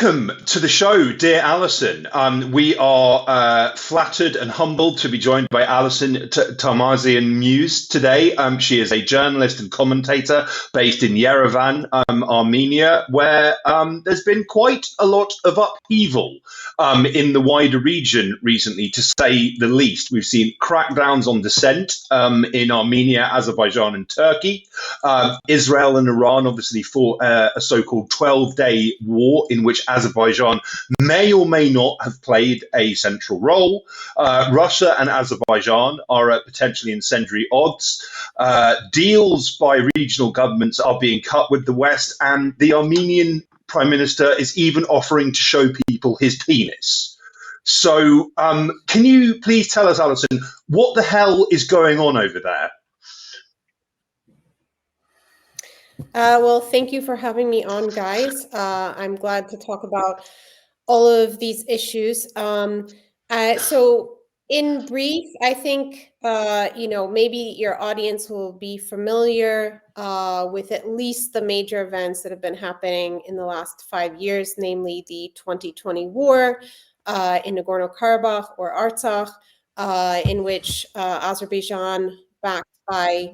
Welcome to the show, dear Alison. We are flattered and humbled to be joined by Alison Tahmizian Meuse today. She is a journalist and commentator based in Yerevan, Armenia, where there's been quite a lot of upheaval in the wider region recently, to say the least. We've seen crackdowns on dissent in Armenia, Azerbaijan, and Turkey. Israel and Iran obviously fought a so-called 12-day war in which Azerbaijan may or may not have played a central role. Russia and Azerbaijan are at potentially incendiary odds. Deals by regional governments are being cut with the West, and the Armenian Prime Minister is even offering to show people his penis. So can you please tell us, Alison, what the hell is going on over there? Well, thank you for having me on, guys. I'm glad to talk about all of these issues. So in brief, I think, maybe your audience will be familiar with at least the major events that have been happening in the last 5 years, namely the 2020 war in Nagorno-Karabakh or Artsakh, in which Azerbaijan, backed by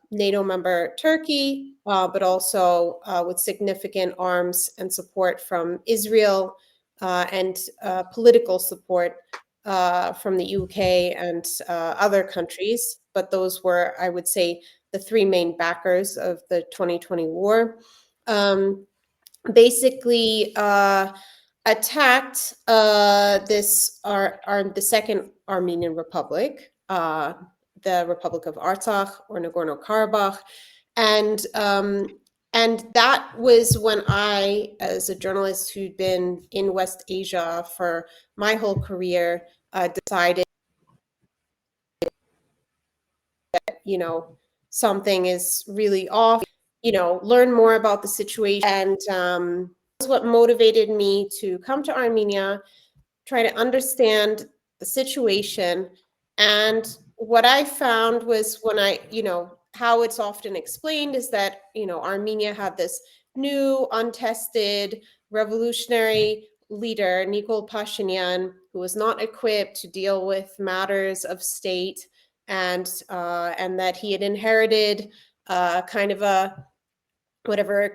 NATO member Turkey, but also with significant arms and support from Israel and political support from the UK and other countries. But those were, I would say, the three main backers of the 2020 war. Basically attacked the Second Armenian Republic, the Republic of Artsakh or Nagorno-Karabakh. And that was when I, as a journalist who'd been in West Asia for my whole career, decided that, something is really off, learn more about the situation. And that's what motivated me to come to Armenia, try to understand the situation. And what I found was when how it's often explained is that, Armenia had this new, untested, revolutionary leader, Nikol Pashinyan, who was not equipped to deal with matters of state, and that he had inherited kind of a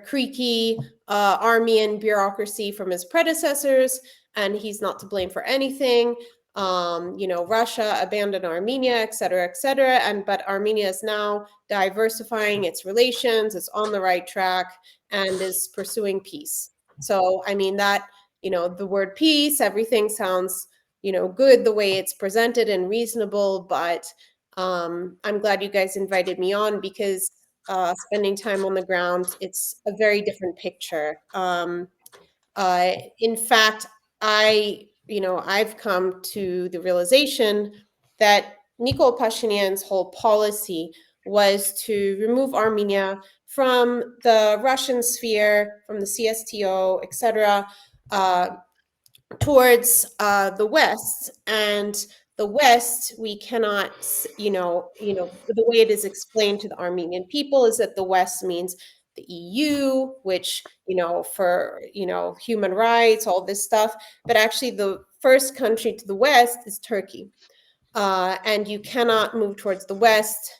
creaky Armenian bureaucracy from his predecessors, and he's not to blame for anything. Russia abandoned Armenia, et cetera, but Armenia is now diversifying its relations, it's on the right track, and is pursuing peace. So, that, the word peace, everything sounds, good the way it's presented and reasonable, but I'm glad you guys invited me on, because spending time on the ground, it's a very different picture. In fact, I've come to the realization that Nikol Pashinyan's whole policy was to remove Armenia from the Russian sphere, from the CSTO, etc., towards the West. And the West, we cannot, the way it is explained to the Armenian people is that the West means the EU, which, for, human rights, all this stuff. But actually the first country to the West is Turkey. And you cannot move towards the West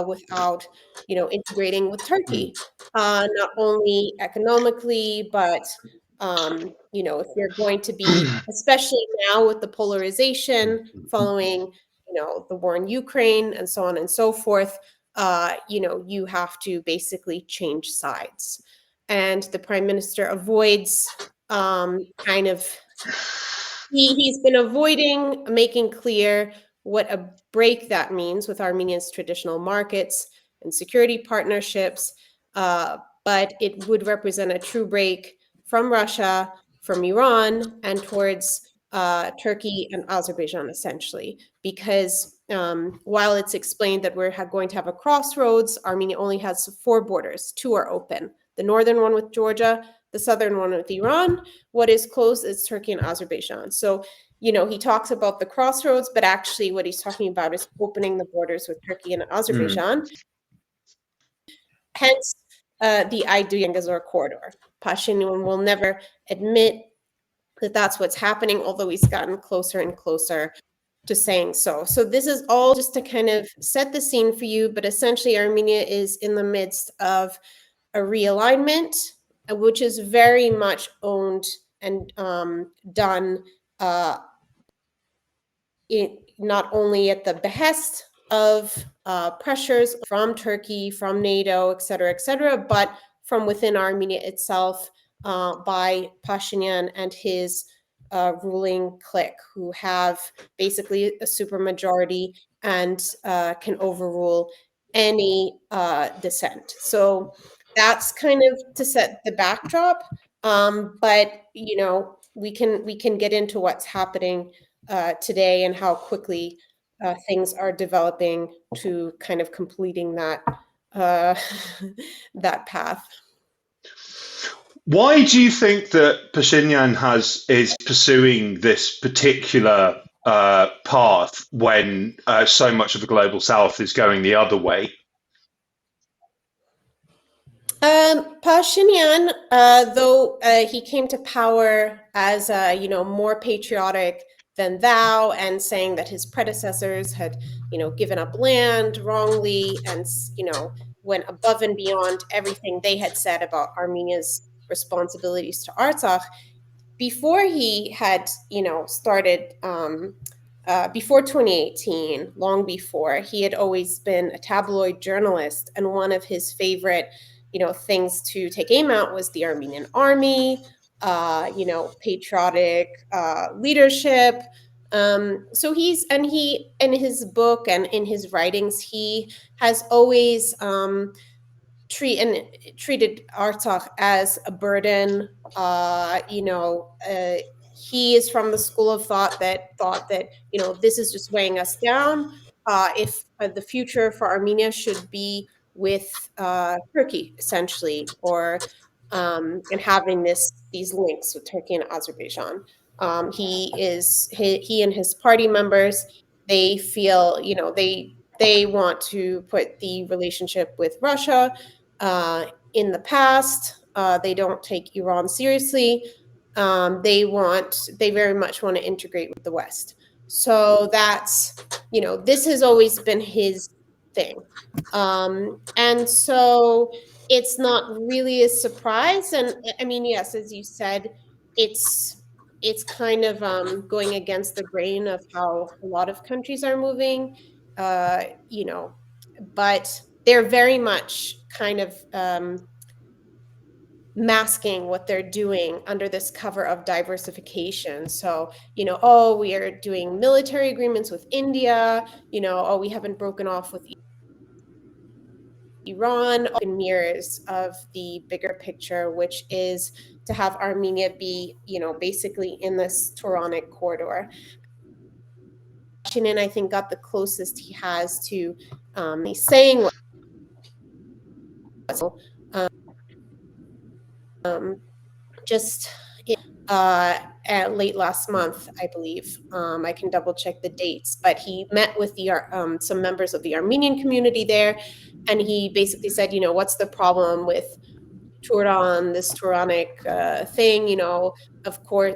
without, integrating with Turkey, not only economically, but, if you're going to be, especially now with the polarization following, the war in Ukraine and so on and so forth, you have to basically change sides. And the prime minister avoids he's been avoiding making clear what a break that means with Armenia's traditional markets and security partnerships, but it would represent a true break from Russia, from Iran, and towards Turkey and Azerbaijan, essentially. Because while it's explained that we're going to have a crossroads, Armenia only has 4 borders. 2 are open. The northern one with Georgia, the southern one with Iran. What is closed is Turkey and Azerbaijan. So, he talks about the crossroads, but actually what he's talking about is opening the borders with Turkey and Azerbaijan. Hence, the Gazor corridor. Pashinyan will never admit that that's what's happening, although he's gotten closer and closer to saying so. So this is all just to kind of set the scene for you, but essentially Armenia is in the midst of a realignment, which is very much owned and done not only at the behest of pressures from Turkey, from NATO, et cetera, but from within Armenia itself by Pashinyan and his ruling clique, who have basically a supermajority and can overrule any dissent. So that's kind of to set the backdrop. But you know, we can get into what's happening today and how quickly things are developing to kind of completing that that path. Why do you think that Pashinyan is pursuing this particular path when so much of the global south is going the other way? Pashinyan, though he came to power as more patriotic than thou, and saying that his predecessors had given up land wrongly, and went above and beyond everything they had said about Armenia's responsibilities to Artsakh. Before he had started before 2018, long before, he had always been a tabloid journalist, and one of his favorite things to take aim at was the Armenian army, patriotic leadership. So he in his book and in his writings, he has always treated Artsakh as a burden. He is from the school of thought that this is just weighing us down. If the future for Armenia should be with Turkey, essentially, or and having these links with Turkey and Azerbaijan. He and his party members, they feel they want to put the relationship with Russia in the past. They don't take Iran seriously. They very much want to integrate with the West. So that's this has always been his thing, and so it's not really a surprise. And I mean, yes, as you said, it's kind of going against the grain of how a lot of countries are moving, but they're very much kind of masking what they're doing under this cover of diversification. So, we are doing military agreements with India, we haven't broken off with Iran, mirrors of the bigger picture, which is to have Armenia be, basically in this Turanic corridor. Pashinyan, I think, got the closest he has to saying what just late last month, I believe. I can double check the dates, but he met with the some members of the Armenian community there, and he basically said, what's the problem with Turan, this Turanic thing? Of course,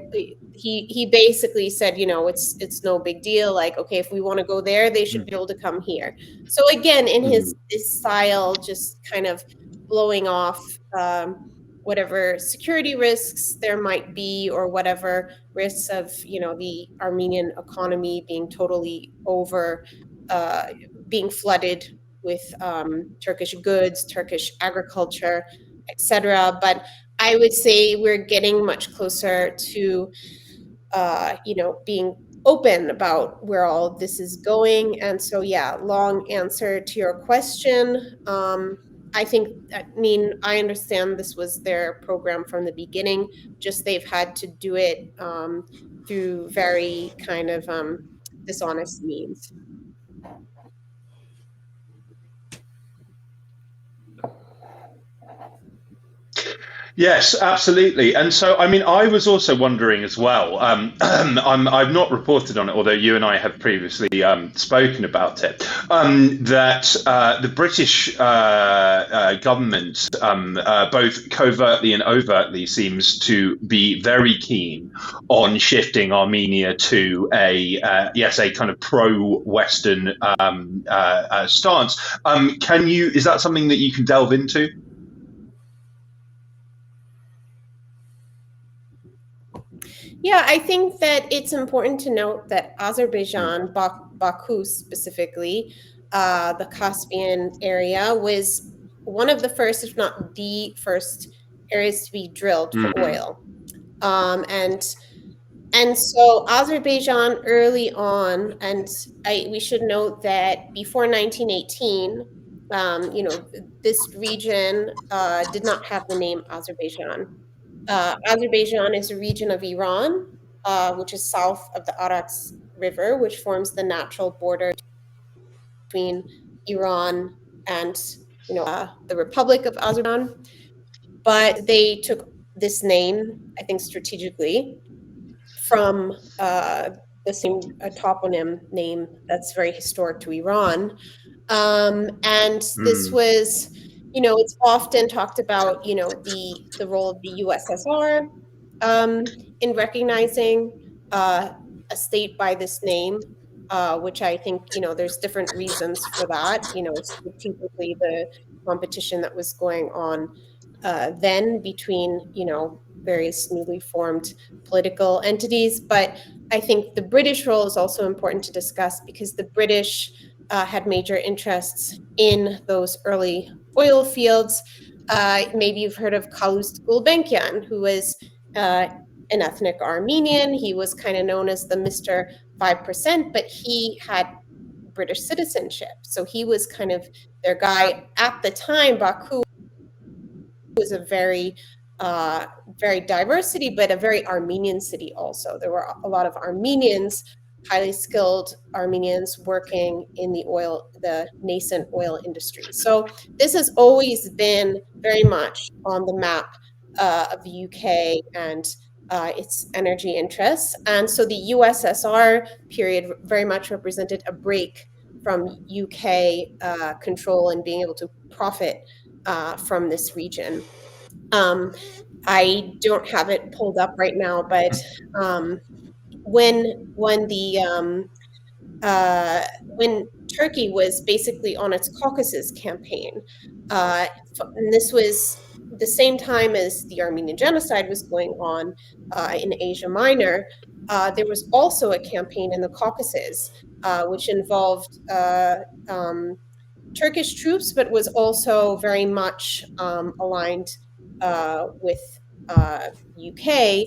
he basically said, it's no big deal. Like, okay, if we want to go there, they should be able to come here. So again, in his style, just kind of blowing off whatever security risks there might be, or whatever risks of the Armenian economy being totally being flooded with Turkish goods, Turkish agriculture, etc. But I would say we're getting much closer to being open about where all of this is going. And so, yeah, long answer to your question. I understand this was their program from the beginning, just they've had to do it through very kind of dishonest means. Yes, absolutely. And so, I mean, I was also wondering as well. I've not reported on it, although you and I have previously spoken about it. That the British government, both covertly and overtly, seems to be very keen on shifting Armenia to a kind of pro-Western stance. Can you? Is that something that you can delve into? Yeah, I think that it's important to note that Azerbaijan, Baku specifically, the Caspian area, was one of the first, if not the first, areas to be drilled for Mm. oil. And so Azerbaijan early on, and we should note that before 1918, this region did not have the name Azerbaijan. Azerbaijan is a region of Iran, which is south of the Aras River, which forms the natural border between Iran and the Republic of Azerbaijan. But they took this name, I think, strategically from the same toponym name that's very historic to Iran. And this Mm. was, it's often talked about, the role of the USSR in recognizing a state by this name, which I think, there's different reasons for that. Strategically, the competition that was going on then between, various newly formed political entities. But I think the British role is also important to discuss because the British had major interests in those early oil fields. Maybe you've heard of Kalust Gulbenkian, who was an ethnic Armenian. He was kind of known as the Mr. 5%, but he had British citizenship. So he was kind of their guy at the time. Baku was a very diverse city, but a very Armenian city also. There were a lot of Armenians, highly skilled Armenians working in the nascent oil industry. So this has always been very much on the map of the UK and its energy interests. And so the USSR period very much represented a break from UK control and being able to profit from this region. I don't have it pulled up right now, but when the when Turkey was basically on its Caucasus campaign, and this was the same time as the Armenian genocide was going on in Asia Minor. There was also a campaign in the Caucasus, which involved Turkish troops, but was also very much aligned with UK.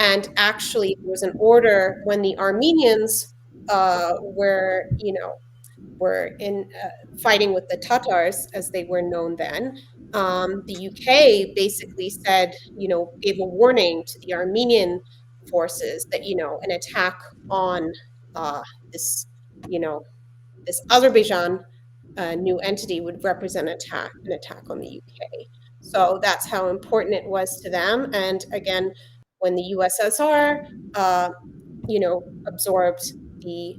And actually, there was an order when the Armenians were in fighting with the Tatars, as they were known then. The UK basically said, gave a warning to the Armenian forces that an attack on this, you know, this Azerbaijan new entity would represent an attack on the UK. So that's how important it was to them. And again, when the USSR, absorbed the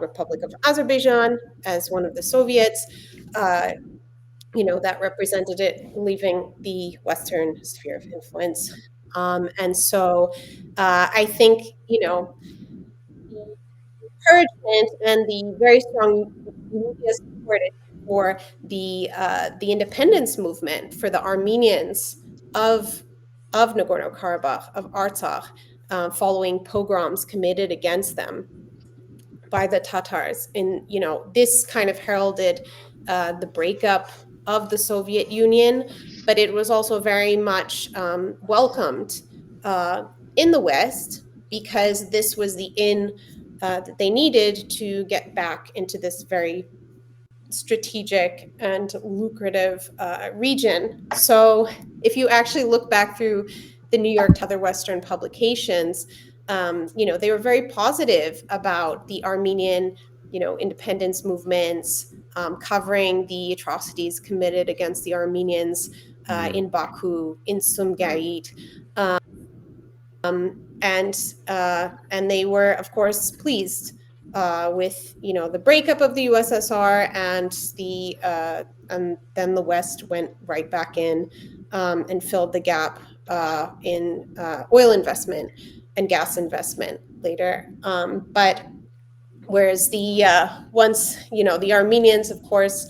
Republic of Azerbaijan as one of the Soviets, that represented it leaving the Western sphere of influence. And so I think, the encouragement and the very strong media support for the independence movement for the Armenians of Nagorno-Karabakh, of Artsakh, following pogroms committed against them by the Tatars. And this kind of heralded the breakup of the Soviet Union, but it was also very much welcomed in the West because this was the that they needed to get back into this very strategic and lucrative region. So if you actually look back through the New York to other Western publications, they were very positive about the Armenian, independence movements, covering the atrocities committed against the Armenians in Baku, in Sumgait. And they were, of course, pleased with the breakup of the USSR, and then the West went right back in and filled the gap in oil investment and gas investment later. But whereas once the Armenians, of course,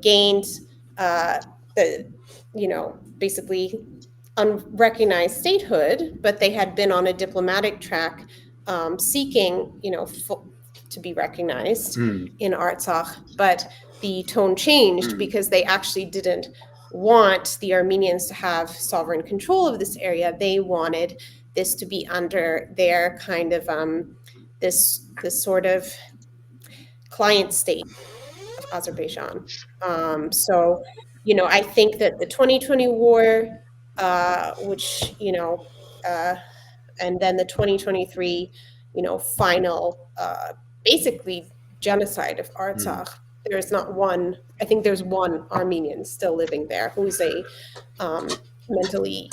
gained the basically unrecognized statehood, but they had been on a diplomatic track seeking to be recognized in Artsakh. But the tone changed because they actually didn't want the Armenians to have sovereign control of this area. They wanted this to be under their kind of this sort of client state of Azerbaijan. So I think that the 2020 war, which and then the 2023 final basically genocide of Artsakh. There's not one. I think there's one Armenian still living there who's a mentally,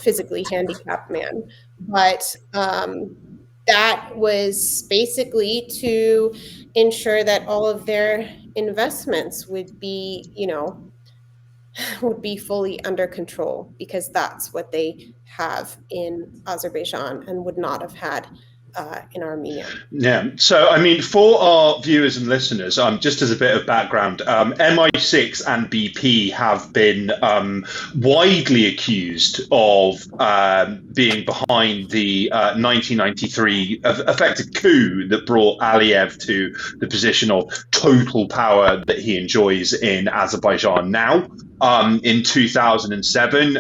physically handicapped man. But that was basically to ensure that all of their investments would be fully under control, because that's what they have in Azerbaijan and would not have had in Armenia. Yeah. So, I mean, for our viewers and listeners, just as a bit of background, MI6 and BP have been widely accused of being behind the 1993 effective coup that brought Aliyev to the position of total power that he enjoys in Azerbaijan now. In 2007,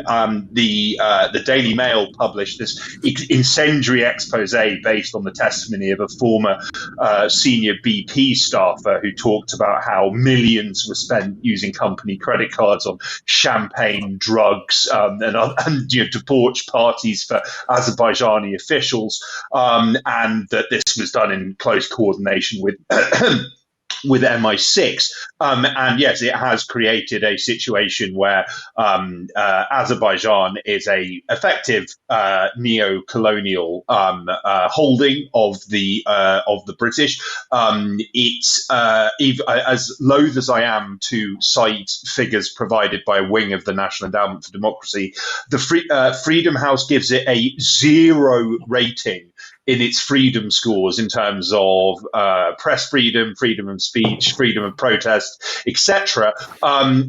the Daily Mail published this incendiary expose based on the testimony of a former senior BP staffer who talked about how millions were spent using company credit cards on champagne, drugs, and debauched parties for Azerbaijani officials, and that this was done in close coordination with with MI6. And yes, it has created a situation where Azerbaijan is a effective neo-colonial holding of the British. It's as loath as I am to cite figures provided by a wing of the National Endowment for Democracy, the Freedom House gives it a 0 rating in its freedom scores in terms of press freedom, freedom of speech, freedom of protest, etc.,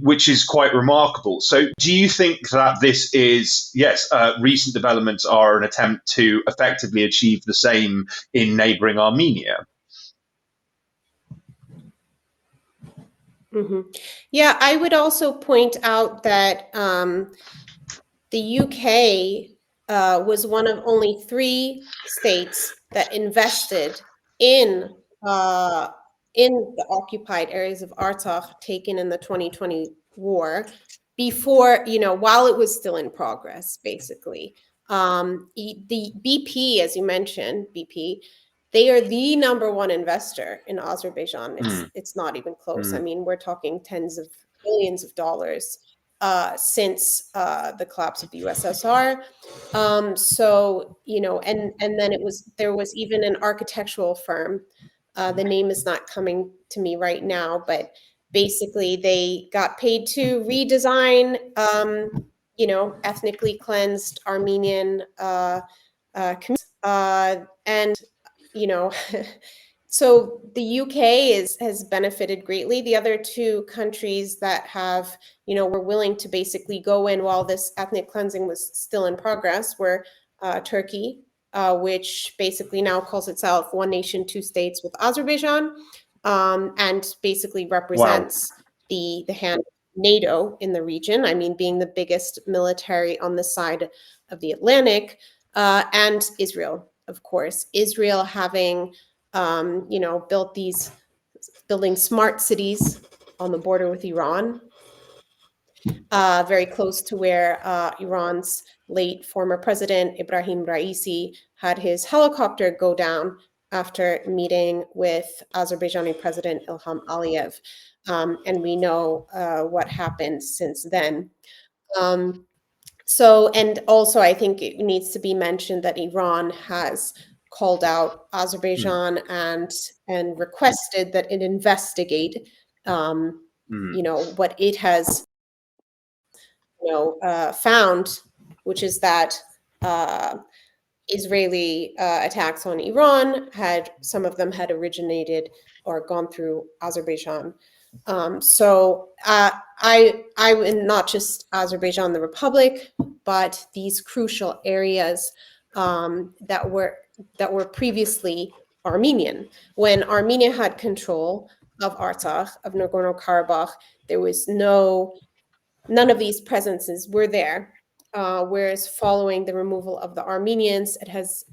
which is quite remarkable. So do you think that this is, yes, recent developments are an attempt to effectively achieve the same in neighboring Armenia? Mm-hmm. Yeah, I would also point out that the UK was one of only 3 states that invested in the occupied areas of Artsakh taken in the 2020 war before, while it was still in progress, basically. The BP, as you mentioned, BP, they are the #1 investor in Azerbaijan. It's not even close. I mean, we're talking tens of billions of dollars since the collapse of the USSR. So, and then there was even an architectural firm. The name is not coming to me right now, but basically they got paid to redesign, ethnically cleansed Armenian communities. And, so the UK has benefited greatly. The other 2 countries that have, were willing to basically go in while this ethnic cleansing was still in progress were Turkey, which basically now calls itself one nation, 2 states with Azerbaijan, and basically represents the hand of NATO in the region. I mean, being the biggest military on the side of the Atlantic, and Israel, of course. Israel having building smart cities on the border with Iran, very close to where Iran's late former president, Ibrahim Raisi, had his helicopter go down after meeting with Azerbaijani President Ilham Aliyev. And we know what happened since then. So, and also I think it needs to be mentioned that Iran has called out Azerbaijan and requested that it investigate, what it has, found, which is that Israeli attacks on Iran some of them had originated or gone through Azerbaijan. I and not just Azerbaijan, the Republic, but these crucial areas that were previously Armenian. When Armenia had control of Artsakh, of Nagorno-Karabakh, there was none of these presences were there. Whereas following the removal of the Armenians,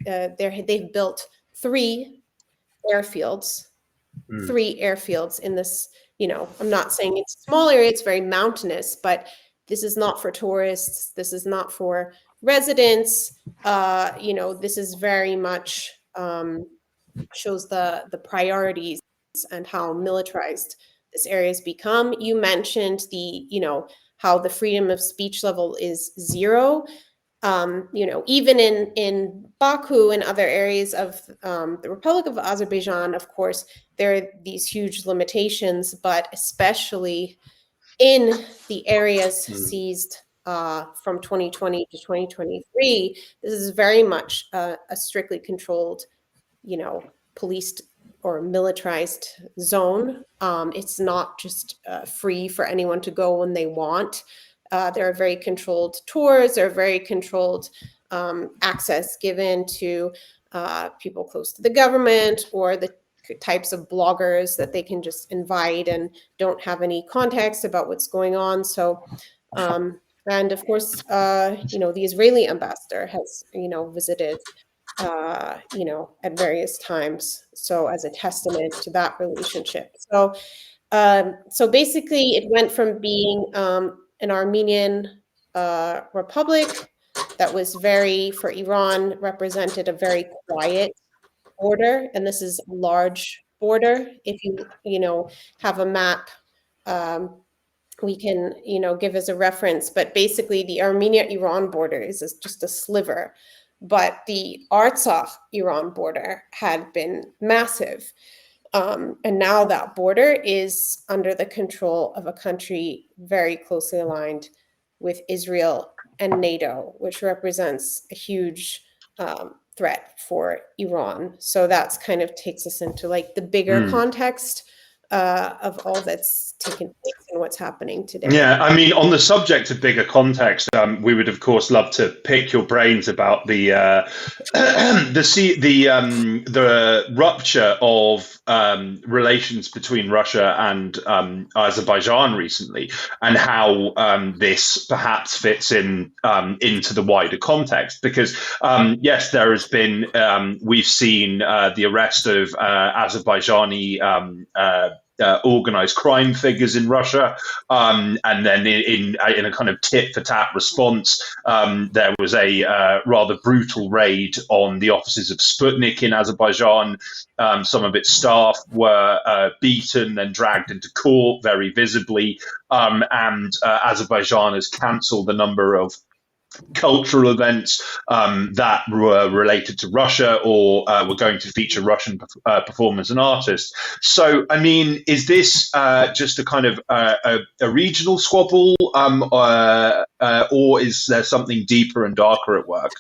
they've built three airfields in this. I'm not saying it's a small area; it's very mountainous, but this is not for tourists. This is not for residents. This is very much shows the priorities and how militarized this area has become. You mentioned how the freedom of speech level is zero. Even in Baku and other areas of the Republic of Azerbaijan, of course, there are these huge limitations, but especially in the areas seized from 2020 to 2023, this is very much a strictly controlled, policed or militarized zone. It's not just free for anyone to go when they want. There are very controlled tours. There are very controlled access given to people close to the government or the types of bloggers that they can just invite and don't have any context about what's going on. So, and of course, the Israeli ambassador has, visited, at various times. So as a testament to that relationship. So basically, it went from being an Armenian republic that was for Iran, represented a very quiet border, and this is a large border. If you have a map, we can give as a reference. But basically, the Armenia-Iran border is just a sliver, but the Artsakh-Iran border had been massive. And now that border is under the control of a country very closely aligned with Israel and NATO, which represents a huge threat for Iran. So that's kind of takes us into like the bigger context of all that's taken place and what's happening today. Yeah, I mean, on the subject of bigger context, we would of course love to pick your brains about the the rupture of relations between Russia and Azerbaijan recently, and how this perhaps fits in into the wider context. Because yes, there has been we've seen the arrest of Azerbaijani organized crime figures in Russia, and then in a kind of tit for tat response, there was a rather brutal raid on the offices of Sputnik in Azerbaijan. Some of its staff were beaten, then dragged into court very visibly, and Azerbaijan has cancelled a number of cultural events that were related to Russia or were going to feature Russian performers and artists. So, I mean, is this just a kind of a regional squabble, or is there something deeper and darker at work?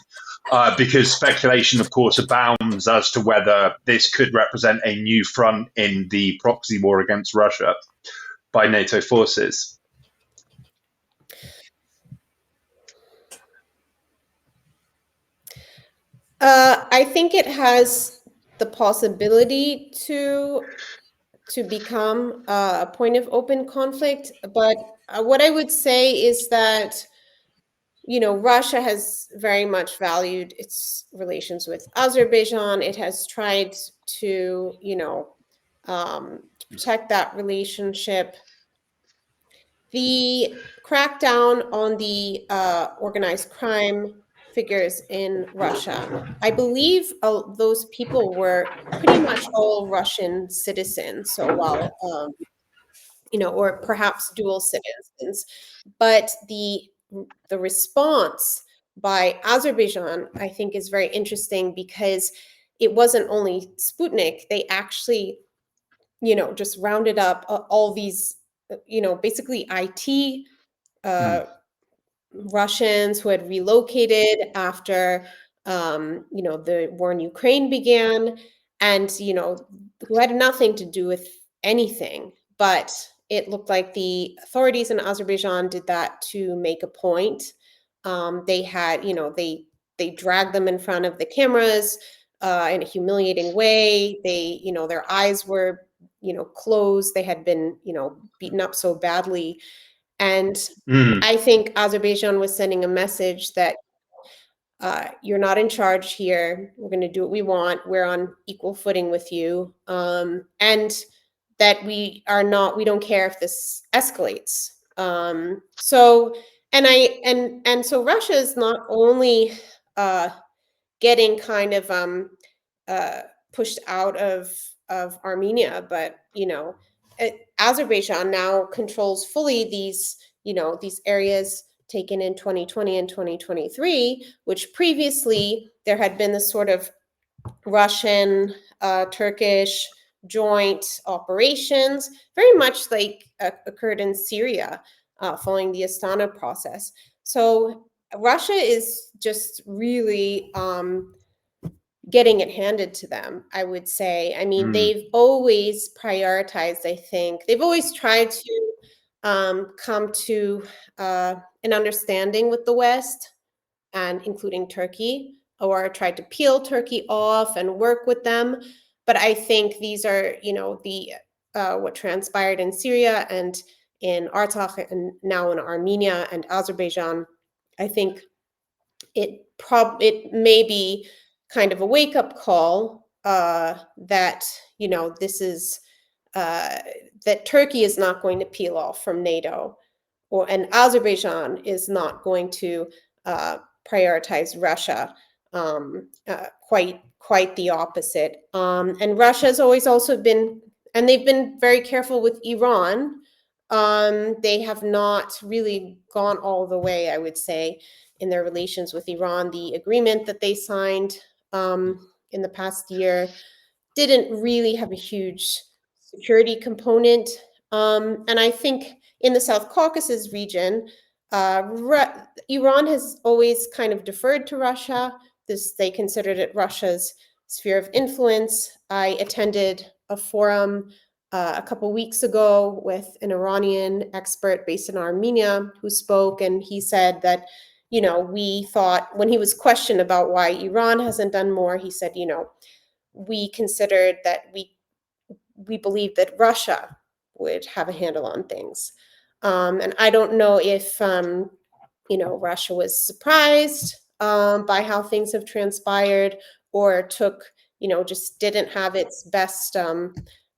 Because speculation, of course, abounds as to whether this could represent a new front in the proxy war against Russia by NATO forces. I think it has the possibility to become a point of open conflict. But what I would say is that, Russia has very much valued its relations with Azerbaijan. It has tried to, protect that relationship. The crackdown on the organized crime figures in Russia, I believe those people were pretty much all Russian citizens. So while, or perhaps dual citizens, but the the response by Azerbaijan, I think, is very interesting because it wasn't only Sputnik. They actually, just rounded up all these, basically IT Mm. Russians who had relocated after, the war in Ukraine began, and, who had nothing to do with anything. But it looked like the authorities in Azerbaijan did that to make a point. They had, they dragged them in front of the cameras in a humiliating way. They, their eyes were, closed. They had been, beaten up so badly. And Mm. I think Azerbaijan was sending a message that you're not in charge here. We're going to do what we want. We're on equal footing with you. And that we don't care if this escalates. So, so Russia is not only getting kind of pushed out of Armenia, but Azerbaijan now controls fully these areas taken in 2020 and 2023, which previously there had been this sort of Russian, Turkish joint operations, very much like occurred in Syria following the Astana process. So Russia is just really getting it handed to them, I would say. I mean, Mm. they've always prioritized, I think, they've always tried to come to an understanding with the West, and including Turkey, or tried to peel Turkey off and work with them. But I think these are, the what transpired in Syria and in Artsakh and now in Armenia and Azerbaijan. I think it may be kind of a wake-up call that this is that Turkey is not going to peel off from NATO, and Azerbaijan is not going to prioritize Russia. Quite the opposite. And Russia has always also been, and they've been very careful with Iran. They have not really gone all the way, I would say, in their relations with Iran. The agreement that they signed in the past year didn't really have a huge security component. And I think in the South Caucasus region, Iran has always kind of deferred to Russia. They considered it Russia's sphere of influence. I attended a forum a couple weeks ago with an Iranian expert based in Armenia who spoke, and he said that, we thought, when he was questioned about why Iran hasn't done more, he said, we considered that we believed that Russia would have a handle on things. And I don't know if Russia was surprised by how things have transpired, or just didn't have its best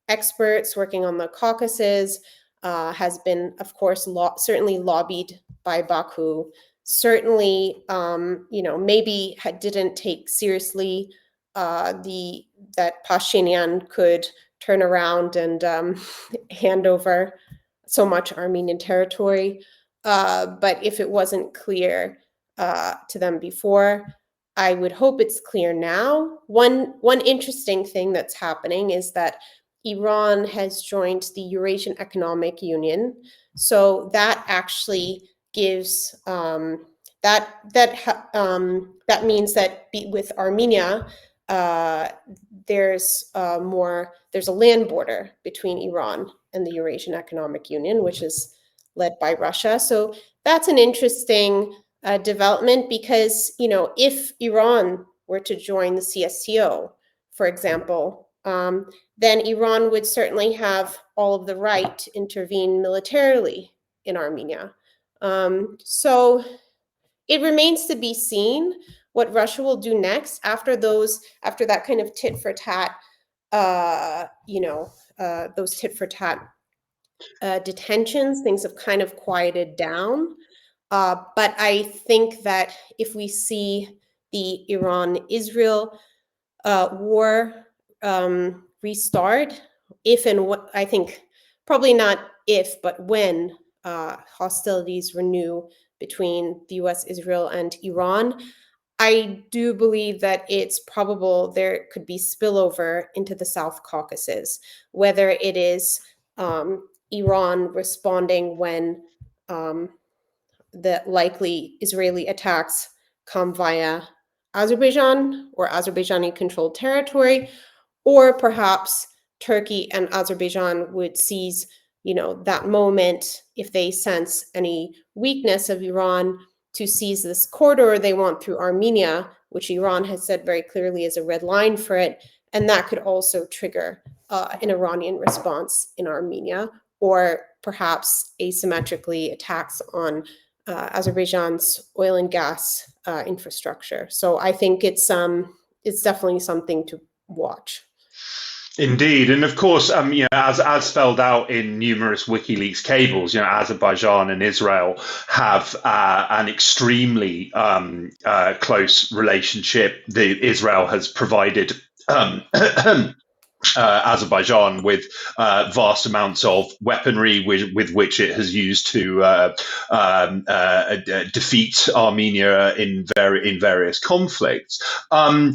experts working on the Caucasus. Has been, of course, certainly lobbied by Baku. Certainly, maybe didn't take seriously that Pashinyan could turn around and hand over so much Armenian territory. But if it wasn't clear to them before, I would hope it's clear now. One interesting thing that's happening is that Iran has joined the Eurasian Economic Union, so that actually gives that means that with Armenia, there's a land border between Iran and the Eurasian Economic Union, which is led by Russia. So that's an interesting development, because if Iran were to join the CSTO, for example, then Iran would certainly have all of the right to intervene militarily in Armenia. So it remains to be seen what Russia will do next after that kind of tit for tat, those tit for tat detentions. Things have kind of quieted down. But I think that if we see the Iran-Israel war restart, if and what, I think probably not if, but when hostilities renew between the US, Israel, and Iran. I do believe that it's probable there could be spillover into the South Caucasus, whether it is Iran responding when the likely Israeli attacks come via Azerbaijan or Azerbaijani controlled territory, or perhaps Turkey and Azerbaijan would seize, that moment if they sense any weakness of Iran to seize this corridor they want through Armenia, which Iran has said very clearly is a red line for it. And that could also trigger an Iranian response in Armenia, or perhaps asymmetrically attacks on Azerbaijan's oil and gas infrastructure. So I think it's definitely something to watch. Indeed, and of course, as spelled out in numerous WikiLeaks cables, Azerbaijan and Israel have an extremely close relationship. Israel has provided Azerbaijan with vast amounts of weaponry with which it has used to defeat Armenia in various conflicts. You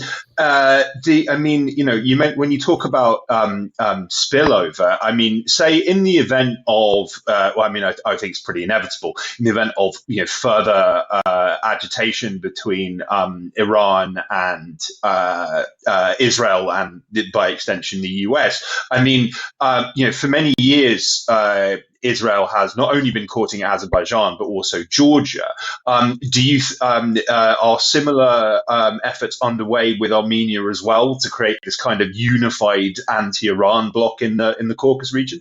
meant when you talk about spillover. I mean, say in the event of, I think it's pretty inevitable in the event of further agitation between Iran and Israel, and by extension the US. I mean, for many years, Israel has not only been courting Azerbaijan but also Georgia. Are similar efforts underway with Armenia as well to create this kind of unified anti-Iran bloc in the Caucasus region?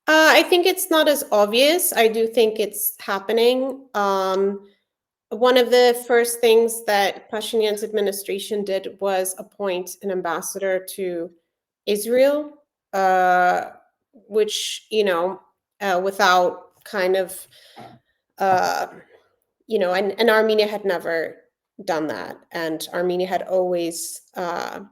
I think it's not as obvious. I do think it's happening. One of the first things that Pashinyan's administration did was appoint an ambassador to Israel, which, without kind of, and Armenia had never done that. And Armenia had always, I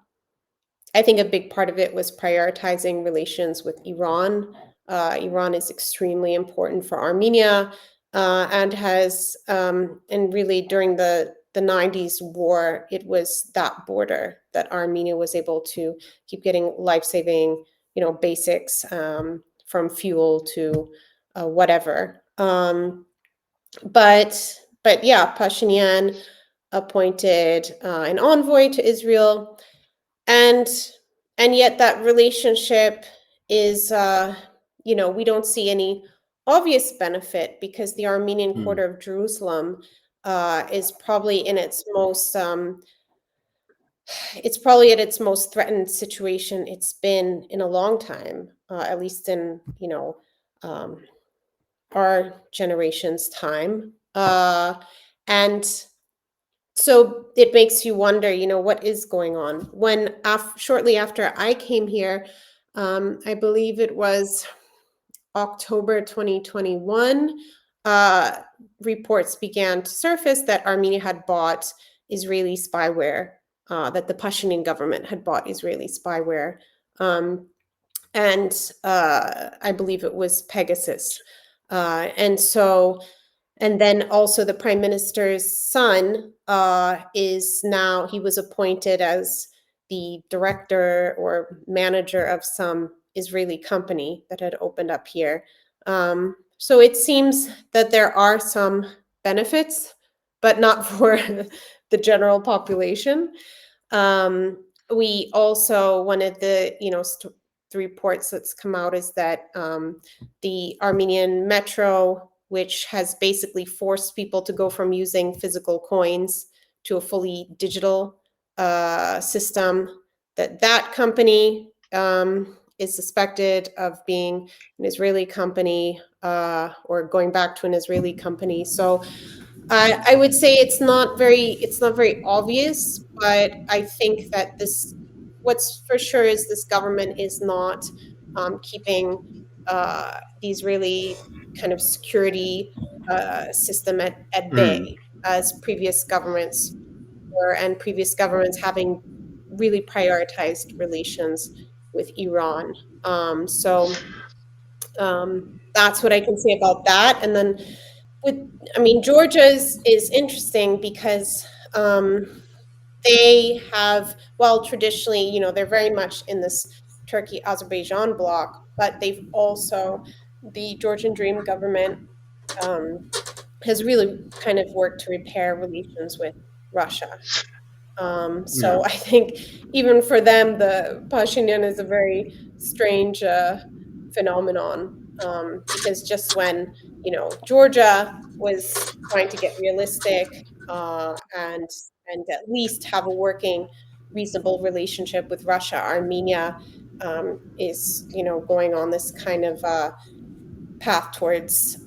think a big part of it was prioritizing relations with Iran. Iran is extremely important for Armenia. And has, and really during the 90s war, it was that border that Armenia was able to keep getting life-saving, basics, from fuel to whatever. But yeah, Pashinyan appointed an envoy to Israel, and yet that relationship is, we don't see any obvious benefit, because the Armenian quarter of Jerusalem is probably in its most it's probably at its most threatened situation it's been in a long time, at least in our generation's time, and so it makes you wonder, what is going on. When shortly after I came here, I believe it was October 2021, reports began to surface that Armenia had bought Israeli spyware, that the Pashinyan government had bought Israeli spyware. And I believe it was Pegasus. And then also the prime minister's son he was appointed as the director or manager of some Israeli company that had opened up here. So it seems that there are some benefits, but not for the general population. We also, one of the, the reports that's come out is that the Armenian metro, which has basically forced people to go from using physical coins to a fully digital system, that company is suspected of being an Israeli company, or going back to an Israeli company. So I would say it's not very obvious, but I think that what's for sure is this government is not keeping the Israeli kind of security system at bay, as previous governments were, and previous governments having really prioritized relations with Iran. that's what I can say about that. And then Georgia is interesting because they have, well, traditionally, they're very much in this Turkey-Azerbaijan bloc, but they've also, the Georgian Dream government has really kind of worked to repair relations with Russia. So I think even for them, the Pashinyan is a very strange phenomenon, because just when Georgia was trying to get realistic and at least have a working, reasonable relationship with Russia, Armenia is going on this kind of path towards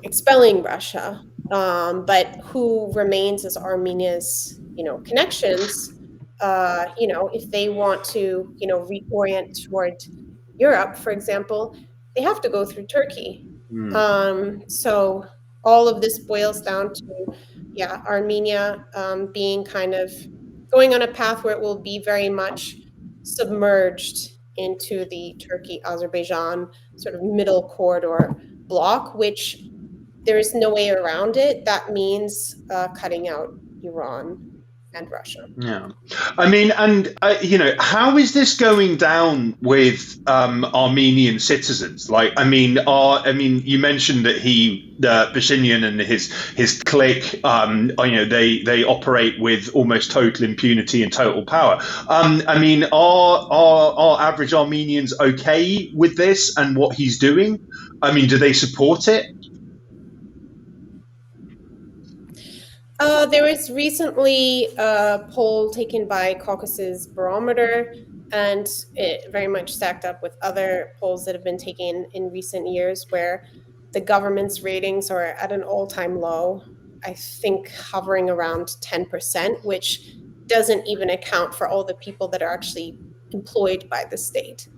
expelling Russia. But who remains as Armenia's connections? If they want to reorient toward Europe, for example, they have to go through Turkey. So all of this boils down to, Armenia being kind of going on a path where it will be very much submerged into the Turkey-Azerbaijan sort of middle corridor block, which there is no way around it. That means cutting out Iran and Russia. Yeah, I mean, and how is this going down with Armenian citizens? Like, you mentioned that Pashinyan and his clique, they operate with almost total impunity and total power. Are average Armenians okay with this and what he's doing? Do they support it? There was recently a poll taken by Caucasus Barometer, and it very much stacked up with other polls that have been taken in recent years where the government's ratings are at an all-time low, I think hovering around 10%, which doesn't even account for all the people that are actually employed by the state.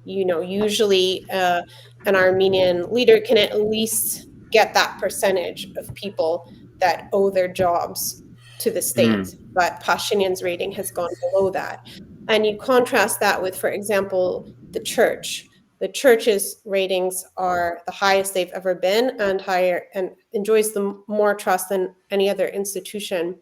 Usually an Armenian leader can at least get that percentage of people that owe their jobs to the state, but Pashinyan's rating has gone below that. And you contrast that with, for example, the church. The church's ratings are the highest they've ever been, and higher, and enjoys the more trust than any other institution.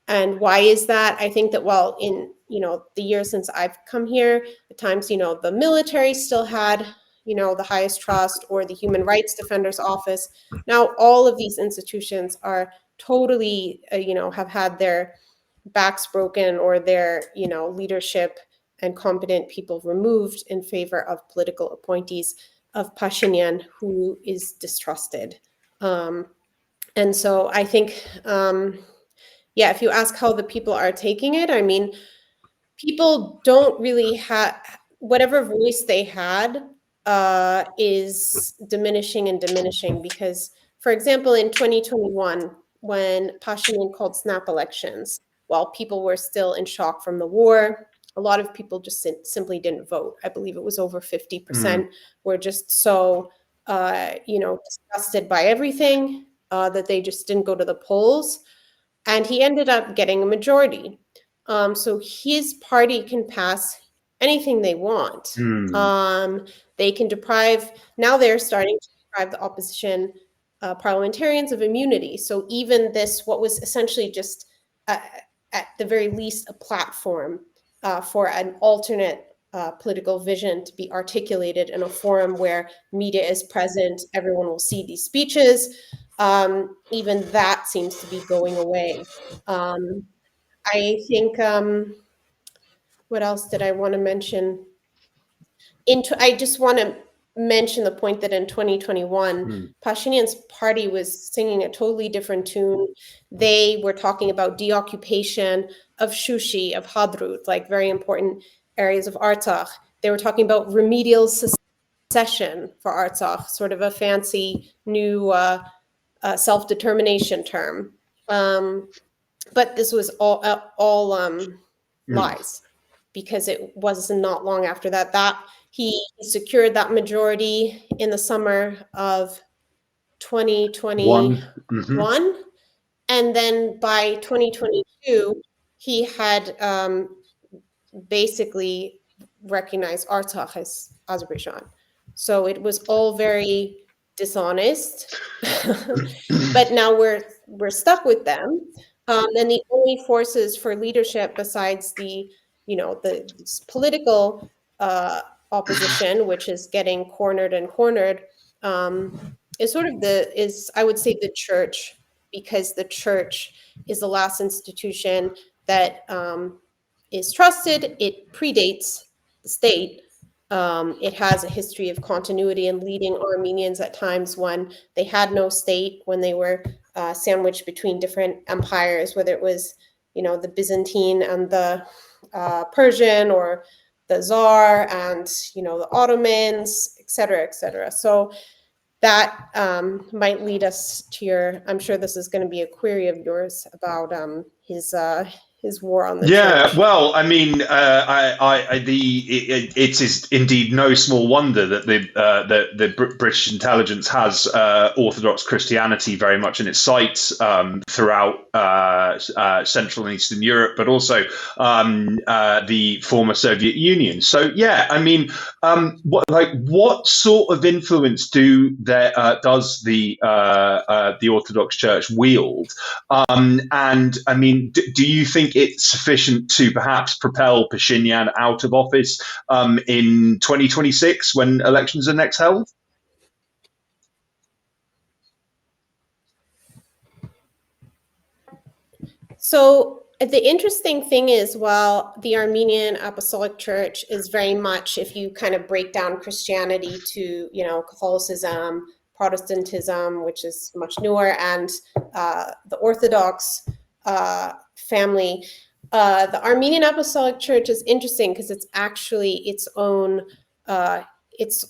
And why is that? I think that, well, in the years since I've come here, at times the military still had the highest trust, or the Human Rights Defender's Office. Now all of these institutions are totally have had their backs broken, or their leadership and competent people removed in favor of political appointees of Pashinyan, who is distrusted. And so I think if you ask how the people are taking it, people don't really have, whatever voice they had is diminishing, because, for example, in 2021, when Pashinyan called snap elections, while people were still in shock from the war, a lot of people just simply didn't vote. I believe it was over 50% were just so disgusted by everything that they just didn't go to the polls. And he ended up getting a majority. So his party can pass anything they want. They can now they're starting to deprive the opposition parliamentarians of immunity. So even this, what was essentially just at the very least a platform for an alternate political vision to be articulated in a forum where media is present, everyone will see these speeches. Even that seems to be going away. I think, what else did I want to mention? I just want to mention the point that in 2021, Pashinyan's party was singing a totally different tune. They were talking about deoccupation of Shushi, of Hadrut, like very important areas of Artsakh. They were talking about remedial secession for Artsakh, sort of a fancy new self-determination term. But this was all lies, because it was not long after that he secured that majority in the summer of 2021. And then by 2022, he had basically recognized Artsakh as Azerbaijan. So it was all very dishonest. But now we're stuck with them. And the only forces for leadership besides the political opposition, which is getting cornered and cornered, is I would say the church, because the church is the last institution that is trusted. It predates the state. It has a history of continuity and leading Armenians at times when they had no state, when they were sandwiched between different empires, whether it was, the Byzantine and the Persian, or the Tsar and, the Ottomans, et cetera, et cetera. So that might lead us to I'm sure this is going to be a query of yours about his war on the church. Well, I mean, it is indeed no small wonder that the British intelligence has Orthodox Christianity very much in its sights throughout Central and Eastern Europe, but also the former Soviet Union. So, yeah, I mean, what sort of influence does the Orthodox Church wield? And I mean, do you think it's sufficient to perhaps propel Pashinyan out of office in 2026 when elections are next held? So the interesting thing is, while the Armenian Apostolic Church is very much, if you kind of break down Christianity to, Catholicism, Protestantism, which is much newer, and the Orthodox family, the Armenian Apostolic Church is interesting because it's actually its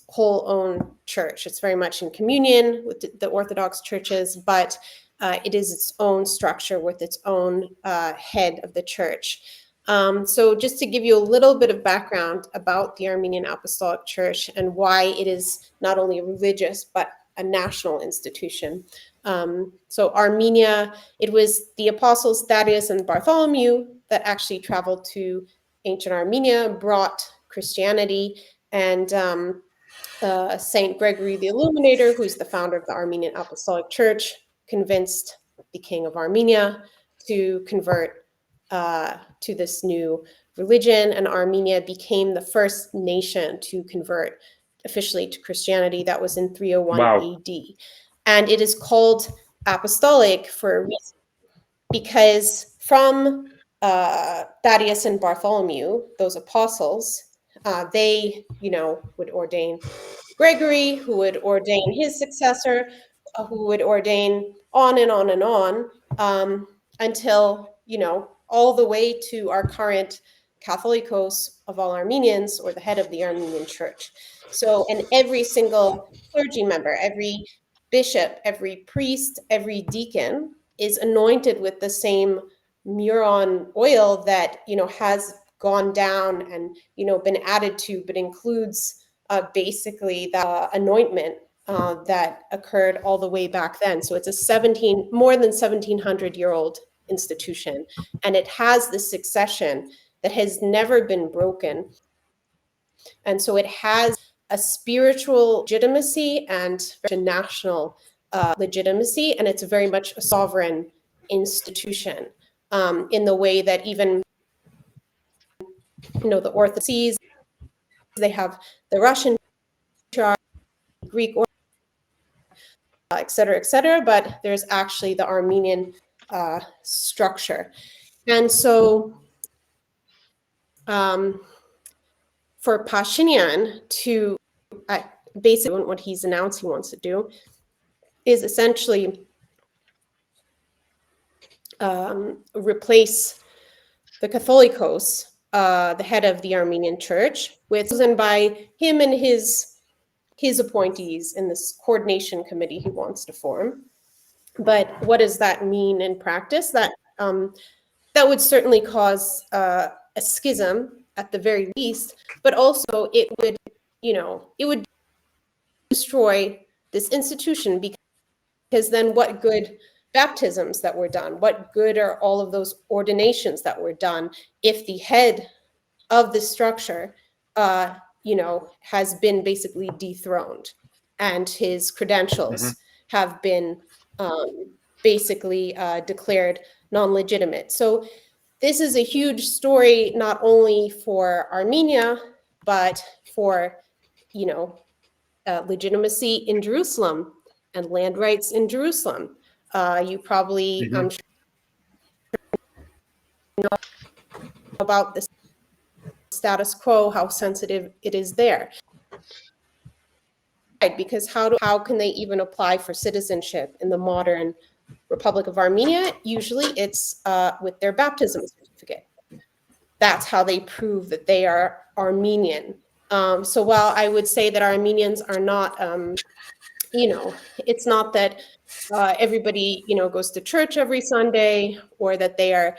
whole own church. It's very much in communion with the Orthodox churches, but it is its own structure with its own head of the church. So just to give you a little bit of background about the Armenian Apostolic Church and why it is not only religious, but a national institution. So Armenia, it was the apostles Thaddeus and Bartholomew that actually traveled to ancient Armenia, brought Christianity, and Saint Gregory the Illuminator, who's the founder of the Armenian Apostolic Church, convinced the king of Armenia to convert to this new religion, and Armenia became the first nation to convert officially to Christianity. That was in 301 AD. And it is called apostolic for a reason, because from Thaddeus and Bartholomew, those apostles, they, would ordain Gregory, who would ordain his successor, who would ordain on and on and on, until, all the way to our current Catholicos of all Armenians, or the head of the Armenian Church. So, and every single clergy member, every bishop, every priest, every deacon is anointed with the same muron oil that, has gone down and, been added to, but includes basically the anointment that occurred all the way back then. So it's a more than 1700-year-old institution, and it has this succession that has never been broken. And so it has a spiritual legitimacy and a national legitimacy, and it's very much a sovereign institution in the way that even, the Orthodox, they have the Russian Church, Greek, et cetera, but there's actually the Armenian structure. And so for Pashinyan to basically what he's announced he wants to do is essentially replace the Catholicos, the head of the Armenian Church, chosen by him and his appointees in this coordination committee he wants to form. But what does that mean in practice? That would certainly cause a schism at the very least, but also it would destroy this institution, because then what good baptisms that were done, what good are all of those ordinations that were done if the head of the structure has been basically dethroned, and his credentials have been basically declared non-legitimate. So this is a huge story, not only for Armenia, but for, legitimacy in Jerusalem and land rights in Jerusalem. You probably know about the status quo, how sensitive it is there. Because how can they even apply for citizenship in the modern Republic of Armenia? Usually it's with their baptism certificate. That's how they prove that they are Armenian. So while I would say that Armenians are not, it's not that everybody, goes to church every Sunday, or that they are,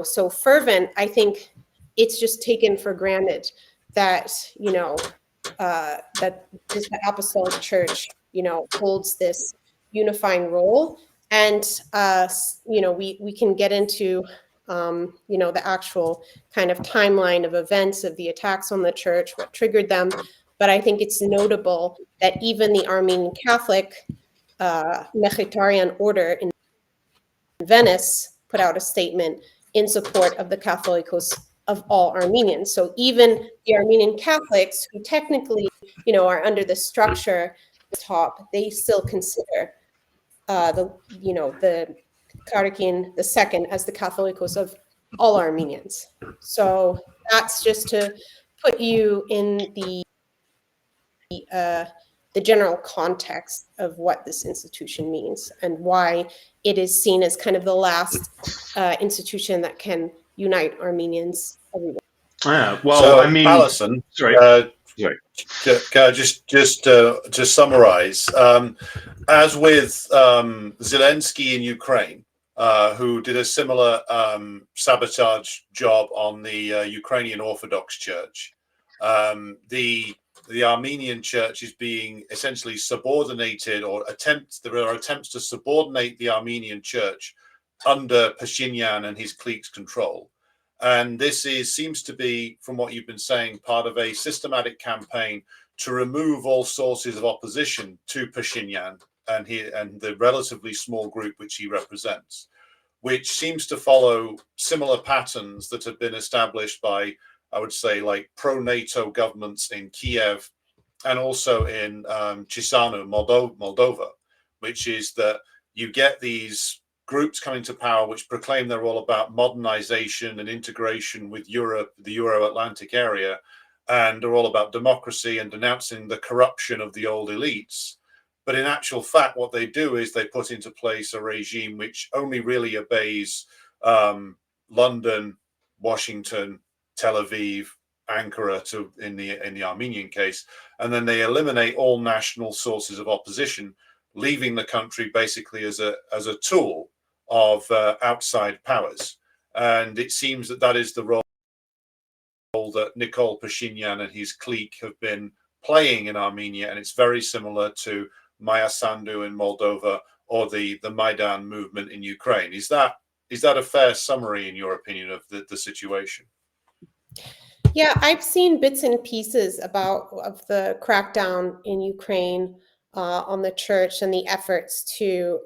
so fervent. I think it's just taken for granted that, that the Apostolic Church, holds this unifying role. And, we can get into, the actual kind of timeline of events of the attacks on the church, what triggered them. But I think it's notable that even the Armenian Catholic Mechitarian order in Venice put out a statement in support of the Catholicos of all Armenians. So even the Armenian Catholics, who technically, are under the structure top, they still consider the Karakin II as the Catholicos of all Armenians. So that's just to put you in the general context of what this institution means and why it is seen as kind of the last institution that can unite Armenians everywhere. Yeah, well, so, I mean, Alison, just to summarize, as with Zalinski in Ukraine, who did a similar sabotage job on the Ukrainian Orthodox Church, the Armenian Church is being essentially subordinated, or there are attempts to subordinate the Armenian Church under Pashinyan and his clique's control. And this seems to be, from what you've been saying, part of a systematic campaign to remove all sources of opposition to Pashinyan and the relatively small group which he represents, which seems to follow similar patterns that have been established by, I would say, like pro-NATO governments in Kiev and also in Chisinau, Moldova, which is that you get these groups coming to power which proclaim they're all about modernization and integration with Europe, the Euro-Atlantic area, and are all about democracy and denouncing the corruption of the old elites. But in actual fact, what they do is they put into place a regime which only really obeys London, Washington, Tel Aviv, Ankara, in the Armenian case, and then they eliminate all national sources of opposition, leaving the country basically as a tool of outside powers. And it seems that is the role that Nikol Pashinyan and his clique have been playing in Armenia, and it's very similar to Maya Sandu in Moldova or the Maidan movement in Ukraine. Is that a fair summary, in your opinion, of the situation? Yeah, I've seen bits and pieces of the crackdown in Ukraine on the church and the efforts to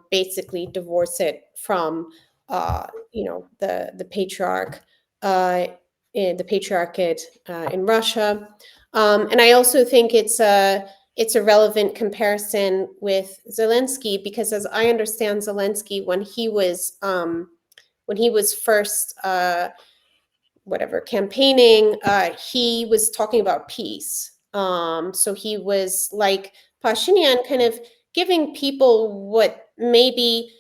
basically divorce it from, the patriarch, in the patriarchate in Russia, and I also think it's a relevant comparison with Zalinski, because as I understand Zalinski, when he was first campaigning, he was talking about peace. So he was like Pashinyan, kind of giving people what maybe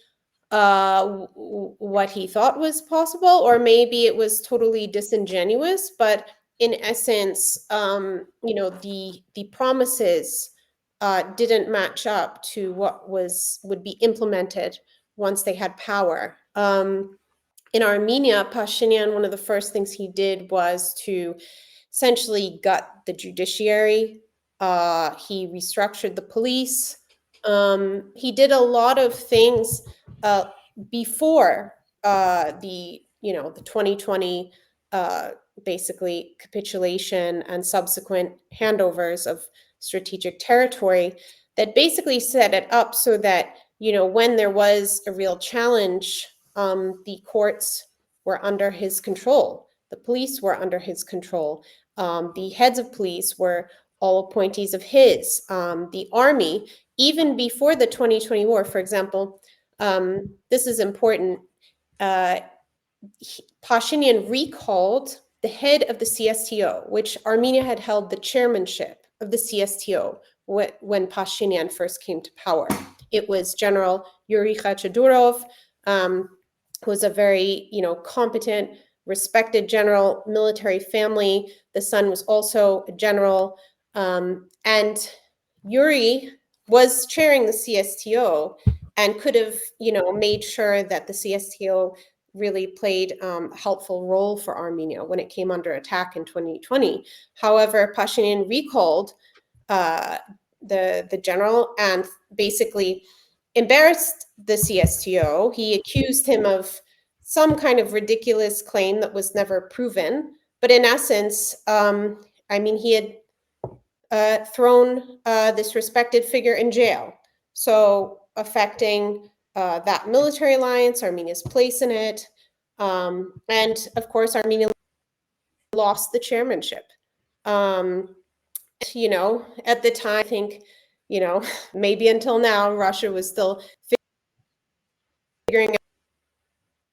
what he thought was possible, or maybe it was totally disingenuous. But in essence, the promises didn't match up to what would be implemented once they had power. In Armenia, Pashinyan, one of the first things he did was to essentially gut the judiciary. He restructured the police. He did a lot of things before the 2020 basically capitulation and subsequent handovers of strategic territory that basically set it up so that, when there was a real challenge, the courts were under his control. The police were under his control. The heads of police were all appointees of his. The army, even before the 2020 war, for example, this is important. Pashinyan recalled the head of the CSTO, which Armenia had held the chairmanship of the CSTO when Pashinyan first came to power. It was General Yuri Khachadurov, who was a very, competent, respected general, military family. The son was also a general, and Yuri was chairing the CSTO and could have, made sure that the CSTO really played a helpful role for Armenia when it came under attack in 2020. However, Pashinyan recalled the general and basically embarrassed the CSTO. He accused him of some kind of ridiculous claim that was never proven. But in essence, he had thrown this respected figure in jail. So affecting that military alliance, Armenia's place in it. And of course, Armenia lost the chairmanship. At the time, I think, maybe until now, Russia was still figuring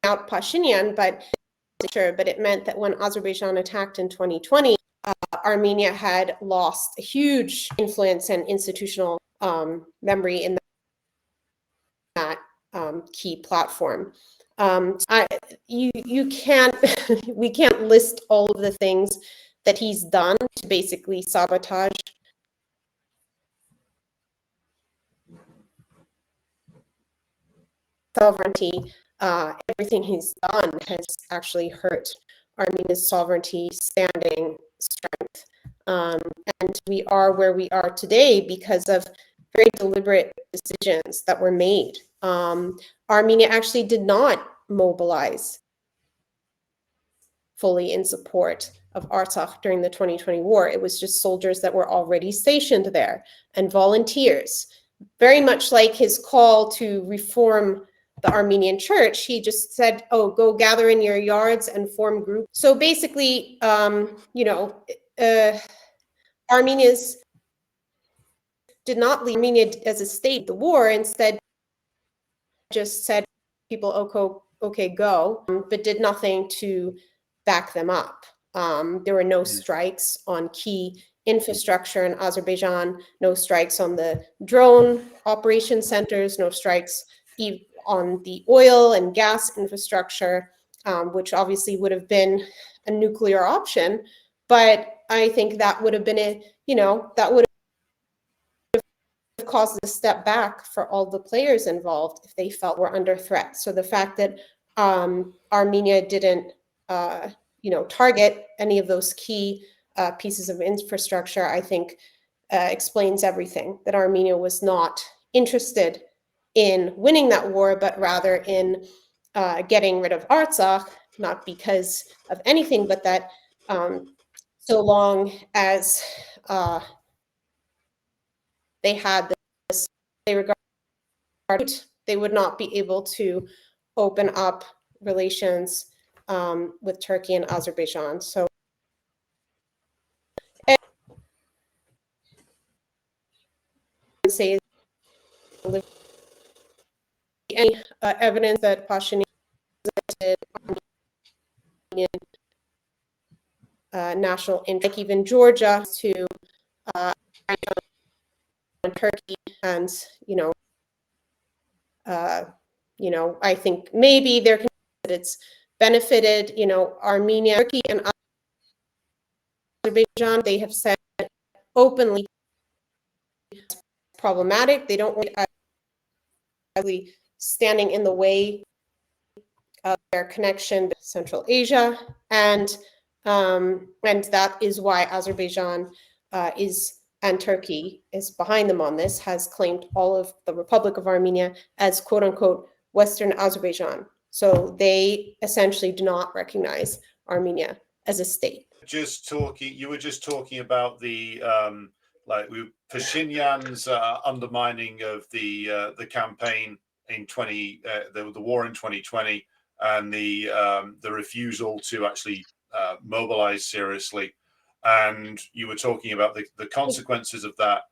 out Pashinyan, but it meant that when Azerbaijan attacked in 2020, Armenia had lost a huge influence and institutional memory in that key platform. We can't list all of the things that he's done to basically sabotage sovereignty. Everything he's done has actually hurt Armenia's sovereignty, standing, strength. And we are where we are today because of very deliberate decisions that were made. Armenia actually did not mobilize fully in support of Artsakh during the 2020 war. It was just soldiers that were already stationed there and volunteers. Very much like his call to reform the Armenian Church, he just said, oh, go gather in your yards and form groups. So basically, Armenians did not leave Armenia as a state the war, instead just said people, okay, go, but did nothing to back them up. There were no strikes on key infrastructure in Azerbaijan, no strikes on the drone operation centers, no strikes on the oil and gas infrastructure, which obviously would have been a nuclear option. But I think that would have been that would have caused a step back for all the players involved if they felt were under threat. So the fact that Armenia didn't, target any of those key pieces of infrastructure, I think explains everything. That Armenia was not interested in winning that war, but rather in getting rid of Artsakh, not because of anything, but that so long as they had this, they regarded, they would not be able to open up relations with Turkey and Azerbaijan. So I would say any evidence that Pashinyan Armenian national interest, like even Georgia, to Turkey, and I think maybe there can be that it's benefited, Armenia, Turkey, and Azerbaijan. They have said openly it's problematic. They don't want to standing in the way of their connection with Central Asia, and that is why Azerbaijan and Turkey is behind them on this, has claimed all of the Republic of Armenia as quote unquote Western Azerbaijan. So they essentially do not recognize Armenia as a state. You were just talking about the Pashinyan's undermining of the campaign in the war in 2020, and the refusal to actually mobilize seriously, and you were talking about the consequences of that.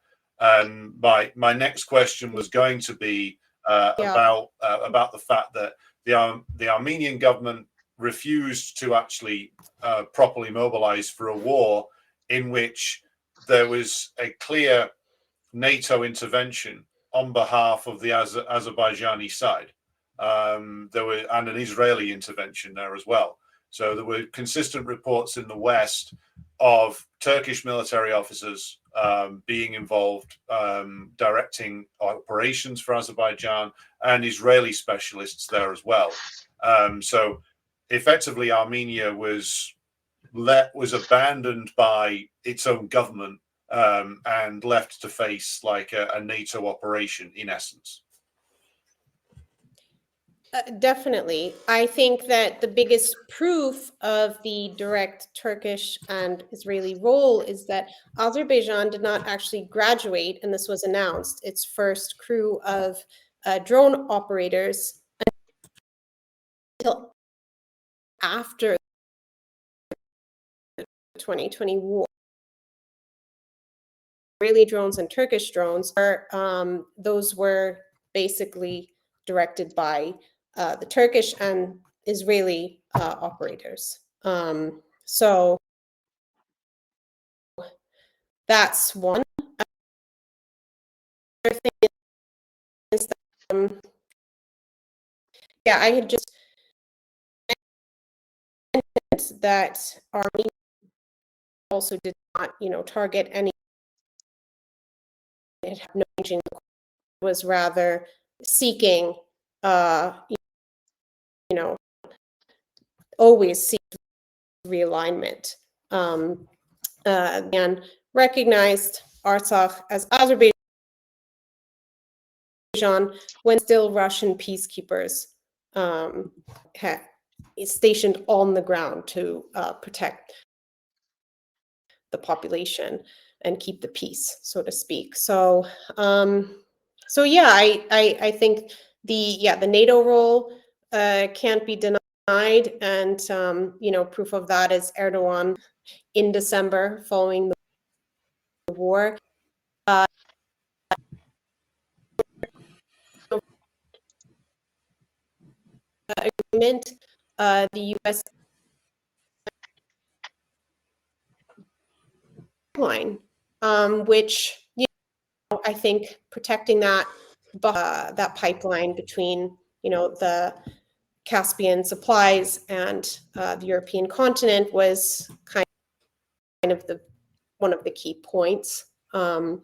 And my next question was going to be about the fact that the Armenian government refused to actually properly mobilize for a war in which there was a clear NATO intervention on behalf of the Azerbaijani side. There were and an Israeli intervention there as well. So there were consistent reports in the West of Turkish military officers being involved, directing operations for Azerbaijan, and Israeli specialists there as well. So effectively, Armenia was abandoned by its own government and left to face like a NATO operation in essence. Definitely. I think that the biggest proof of the direct Turkish and Israeli role is that Azerbaijan did not actually graduate, and this was announced, its first crew of drone operators until after the 2020 war. Israeli drones and Turkish drones, those were basically directed by the Turkish and Israeli operators. So that's one. Other thing is that, I had just mentioned that Armenia also did not, target any. It had no changing. Was rather seeking, always seek realignment, and recognized Artsakh as Azerbaijan when still Russian peacekeepers stationed on the ground to protect the population and keep the peace, so to speak. So, I think the NATO role can't be denied, and proof of that is Erdogan in December following the war. Agreement, the U.S. line, which I think protecting that pipeline between the Caspian supplies and the European continent was kind of one of the key points. And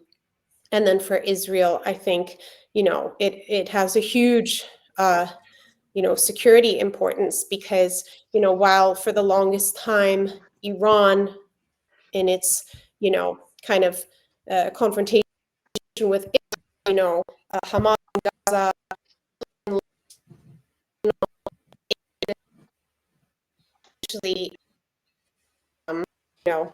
then for Israel, I think it has a huge security importance, because while for the longest time Iran, in its kind of confrontation with Hamas, Gaza, actually real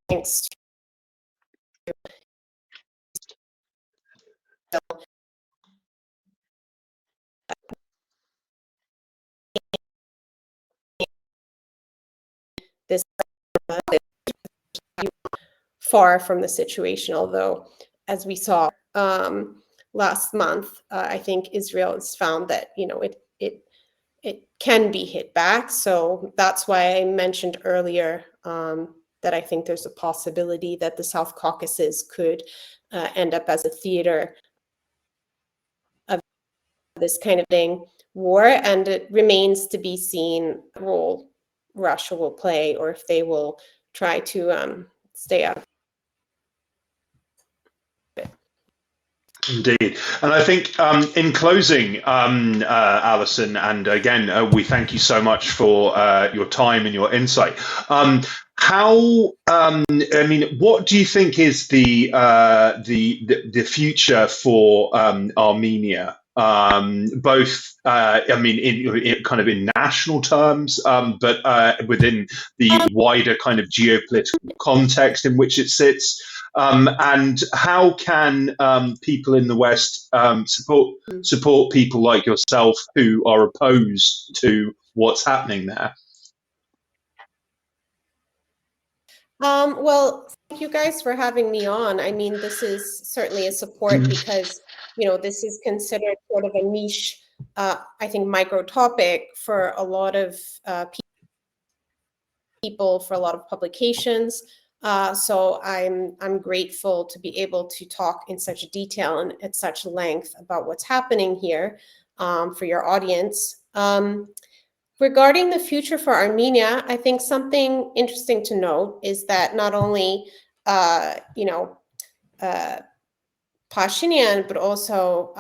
thanks to this far from the situation, although as we saw last month, I think Israel has found that it can be hit back. So that's why I mentioned earlier that I think there's a possibility that the South Caucasus could end up as a theater of this kind of thing, war, and it remains to be seen what role Russia will play, or if they will try to stay out of it. Indeed. And I think in closing, Alison, and again, we thank you so much for your time and your insight. How I mean, what do you think is the future for Armenia? Both, I mean, in kind of in national terms, but within the wider kind of geopolitical context in which it sits. And how can people in the West support people like yourself who are opposed to what's happening there? Well, thank you guys for having me on. I mean, this is certainly a support because, you know, this is considered sort of a niche, I think, micro topic for a lot of people, for a lot of publications. So I'm grateful to be able to talk in such detail and at such length about what's happening here for your audience. Regarding the future for Armenia, I think something interesting to note is that not only, Pashinyan, but also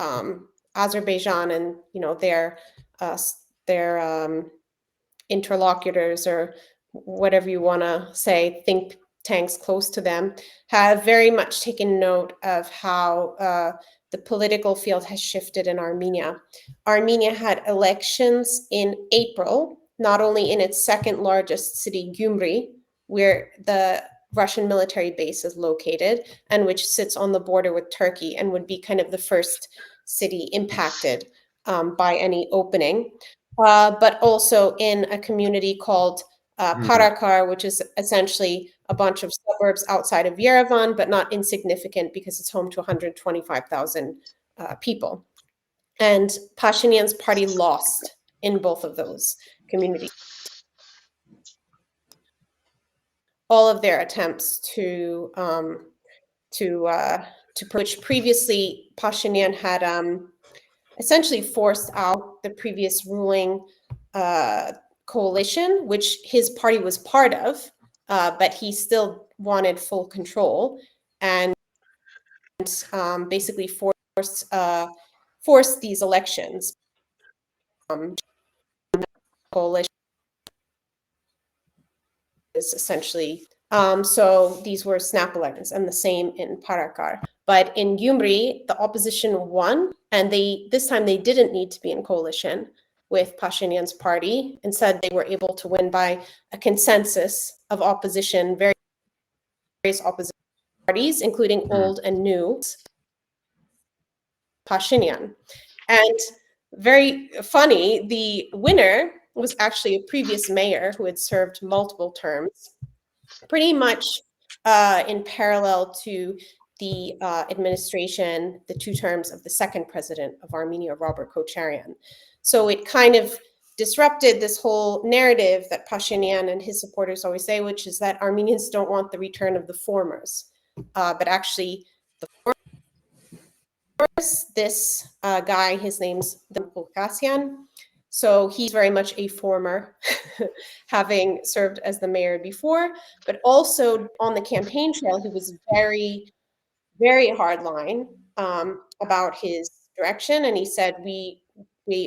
Azerbaijan and, you know, their interlocutors, or whatever you want to say, think tanks close to them, have very much taken note of how the political field has shifted in Armenia. Armenia had elections in April, not only in its second largest city, Gyumri, where the Russian military base is located, and which sits on the border with Turkey and would be kind of the first city impacted by any opening, but also in a community called Parakar, which is essentially a bunch of suburbs outside of Yerevan, but not insignificant because it's home to 125,000 people. And Pashinyan's party lost in both of those communities. All of their attempts to which previously Pashinyan had essentially forced out the previous ruling coalition, which his party was part of, but he still wanted full control, and basically forced these elections. Coalition is essentially so these were snap elections, and the same in Parakar. But in Gyumri, the opposition won, and this time they didn't need to be in coalition with Pashinyan's party. Instead, they were able to win by a consensus of opposition, various opposition parties, including old and new Pashinyan. And very funny, the winner was actually a previous mayor who had served multiple terms, pretty much in parallel to the administration, the 2 terms of the second president of Armenia, Robert Kocharian. So it kind of disrupted this whole narrative that Pashinyan and his supporters always say, which is that Armenians don't want the return of the formers, but actually the formers, this guy, his name's Volkasian. So he's very much a former, having served as the mayor before, but also on the campaign trail, he was very, very hardline about his direction. And he said, we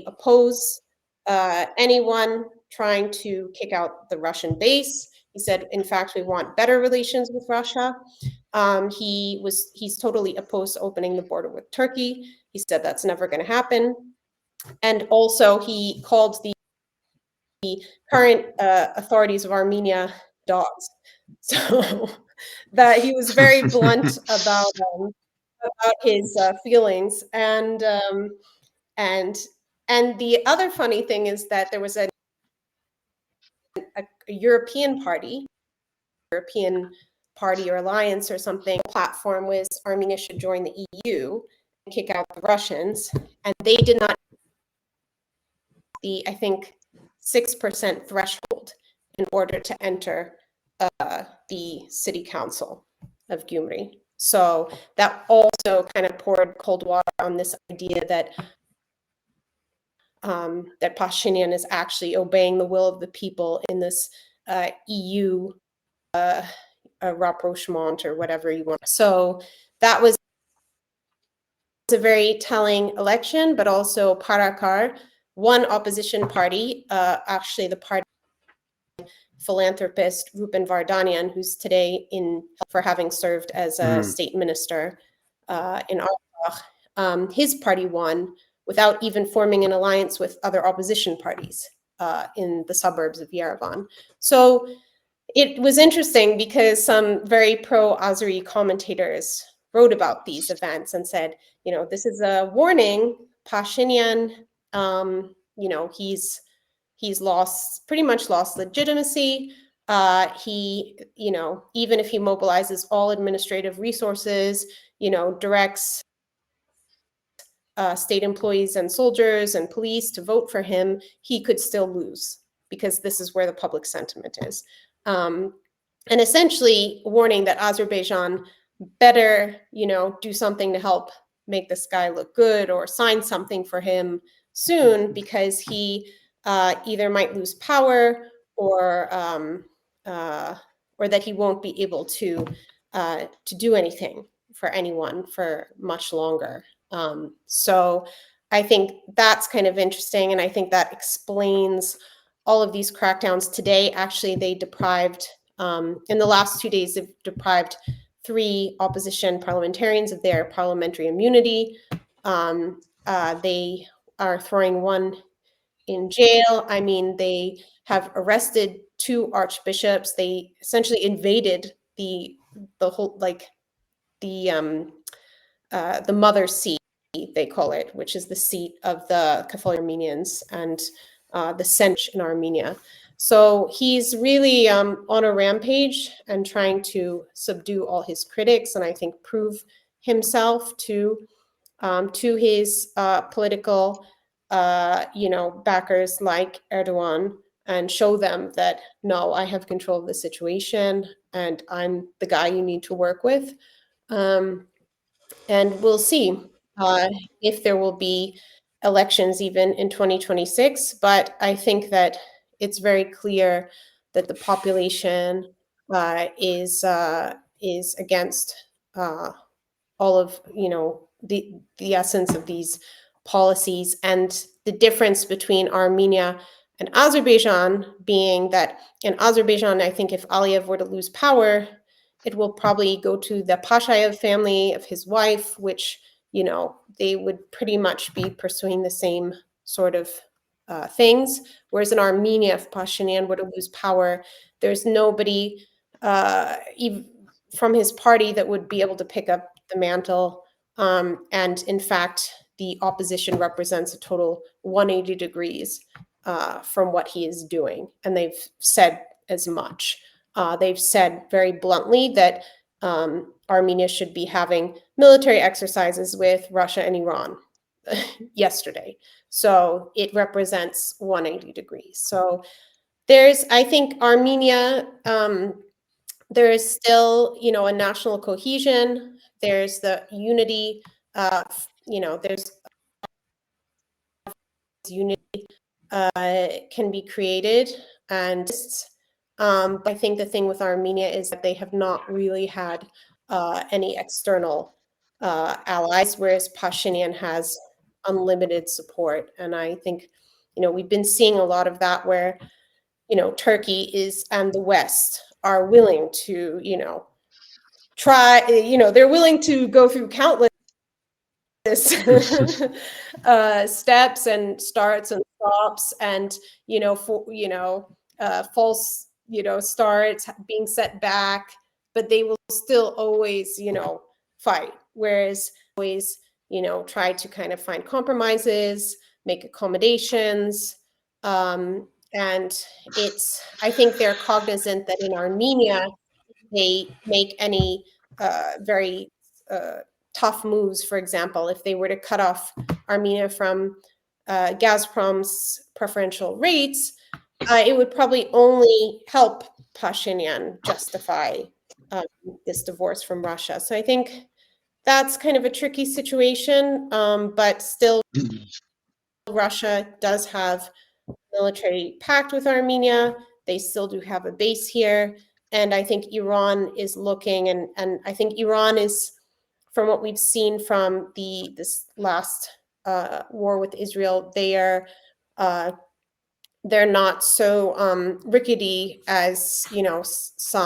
oppose anyone trying to kick out the Russian base. He said, in fact, we want better relations with Russia. He's totally opposed to opening the border with Turkey. He said that's never going to happen. And also he called the current authorities of Armenia dogs. So that he was very blunt about his feelings. And the other funny thing is that there was a European party or alliance or something. The platform was Armenia should join the EU and kick out the Russians, and they did not the, I think, 6% threshold in order to enter the city council of Gyumri. So that also kind of poured cold water on this idea that that Pashinyan is actually obeying the will of the people in this EU rapprochement, or whatever you want. So that was a very telling election, but also Parakar, one opposition party, actually the party philanthropist Rupen Vardanyan, who's today for having served as a state minister in Artsakh. His party won without even forming an alliance with other opposition parties in the suburbs of Yerevan. So it was interesting because some very pro-Azeri commentators wrote about these events and said, this is a warning. Pashinyan, he's pretty much lost legitimacy. He, even if he mobilizes all administrative resources, directs state employees and soldiers and police to vote for him, he could still lose because this is where the public sentiment is. And essentially warning that Azerbaijan better, do something to help make this guy look good or sign something for him soon, because he either might lose power or that he won't be able to do anything for anyone for much longer. So I think that's kind of interesting, and I think that explains all of these crackdowns today. Actually, they deprived, in the last 2 days, they've deprived 3 opposition parliamentarians of their parliamentary immunity. They are throwing one in jail. I mean, they have arrested 2 archbishops. They essentially invaded the whole, the mother seat, they call it, which is the seat of the Catholic Armenians and the Senate in Armenia. So he's really on a rampage and trying to subdue all his critics, and I think prove himself to his political, backers like Erdogan, and show them that, no, I have control of the situation and I'm the guy you need to work with. And we'll see if there will be elections even in 2026. But I think that it's very clear that the population is against all of the essence of these policies. And the difference between Armenia and Azerbaijan being that in Azerbaijan, I think if Aliyev were to lose power, it will probably go to the Pashayev family of his wife, which, they would pretty much be pursuing the same sort of things. Whereas in Armenia, if Pashinyan were to lose power, there's nobody from his party that would be able to pick up the mantle. And in fact, the opposition represents a total 180 degrees from what he is doing. And they've said as much. They've said very bluntly that Armenia should be having military exercises with Russia and Iran yesterday. So it represents 180 degrees. So I think Armenia, there is still, a national cohesion. There's the unity, there's unity can be created. And I think the thing with Armenia is that they have not really had any external allies, whereas Pashinyan has unlimited support. And I think, we've been seeing a lot of that where, Turkey and the West are willing to, try, they're willing to go through countless steps and starts and stops and, false, starts being set back, but they will still always, fight. Whereas always, try to kind of find compromises, make accommodations. And I think they're cognizant that in Armenia, they make any very tough moves. For example, if they were to cut off Armenia from Gazprom's preferential rates, it would probably only help Pashinyan justify this divorce from Russia. So I think that's kind of a tricky situation, but still Russia does have a military pact with Armenia. They still do have a base here. And I think Iran is looking, and I think Iran is, from what we've seen from this last war with Israel, they are they're not so rickety as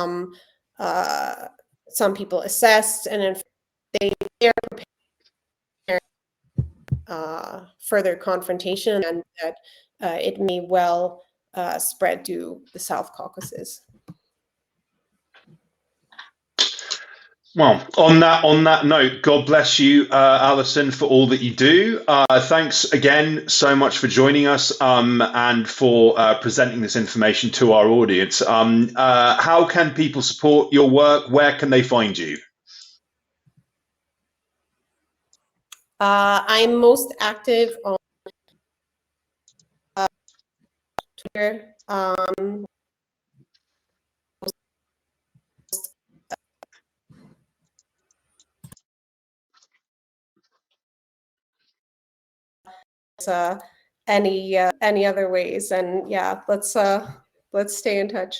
some people assessed, and in fact, they are preparing further confrontation, and that it may well spread to the South Caucasus. Well, on that note, God bless you, Alison, for all that you do. Thanks again so much for joining us and for presenting this information to our audience. How can people support your work? Where can they find you? I'm most active on Twitter. Any other ways, and yeah, let's stay in touch.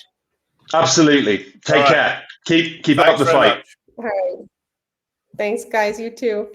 Absolutely. Take care. Keep up the fight. All right. Thanks, guys. You too.